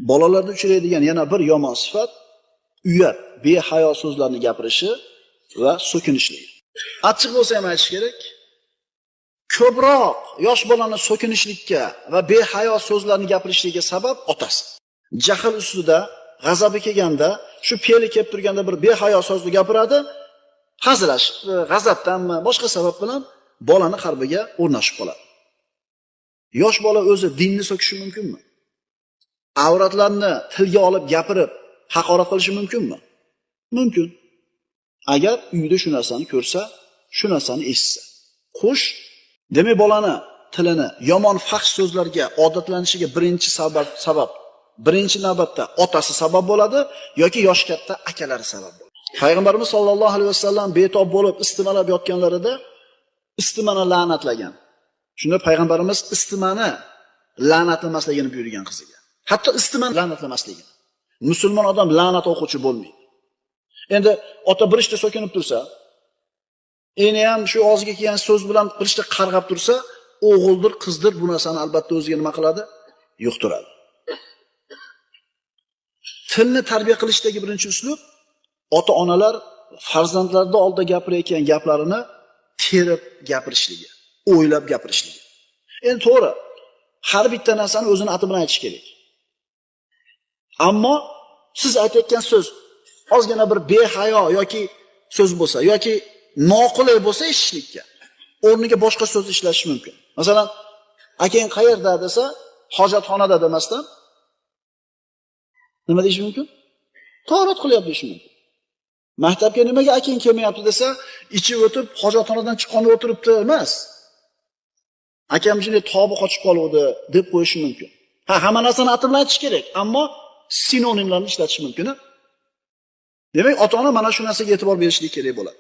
Bolalarda uchraydigan yana bir yomon sifat uyat, behayo so'zlarni gapirishi va so'kinishligi. Achchiq bo'lsa ham aytish kerak. Ko'proq yosh bolani so'kinishlikka va behayo so'zlarni gapirishligiga sabab otasi. Jahl ustida, g'azabi kelganda, shu peli kelib turganda bir behayo so'zni gapiradi, hazillashib, g'azabdanmi, boshqa sabab bilan bolani qalbiga o'rnashib qoladi. Yosh bola o'zi dinni so'kishi mumkinmi? Avratlarni tilga olib gapirib, haqorat qilishi mumkinmi? Mumkin. Agar uyda shu narsani ko'rsa, shu narsani eshitsa. Xo'sh, demak bolani tilini yomon fahsh so'zlarga odatlanishiga birinchi navbatda otasi sabab bo'ladi yoki yosh katta akalari sabab bo'ladi. Payg'ambarimiz sollallohu alayhi vasallam betob bo'lib istimalab yotganlarida istimani la'natlagan. Shunda payg'ambarimiz istimani la'natlamasligini buyurgan qiziga. Hatto istimani la'natlamasligini. Musulmon odam la'nat o'quvchi bo'lmaydi. Endi ota bir ishda so'kinib tursa, eni ham shu og'ziga kelgan so'z bilan bir ishda qarg'ab tursa, o'g'ildir, qizdir, bu narsani albatta o'ziga nima qiladi? Yuqtiradi. Tilni tarbiya qilishdagi birinchi uslub ota-onalar farzandlarida oldida gapirayotgan gaplarini terib gapirishligi, o'ylab gapirishligi. Endi to'g'ri, har bitta narsani o'zini ati bilan aytish kerak. Ammo siz aytayotgan so'z ozgina bir behayo yoki so'z bo'lsa yoki noqulay bo'lsa eshitishlikka, o'rniga boshqa so'z ishlatish mumkin. Masalan, akang qayerda desa, hojatxonada demasdan nima deyish mumkin? To'g'ri qilyapti deyish mumkin. Maktabga nimaga akang kelmayapti desa, ichib o'tib hojatxonadan chiqqanib o'tiribdi emas. Akam shunday tobi qochib qoluvdi deb qo'yish mumkin. Hamma narsani ati bilan aytish kerak, ammo sinonimlarni ishlatish mumkin. Demak, ota-ona mana shu narsaga e'tibor berishlik kerak bo'ladi.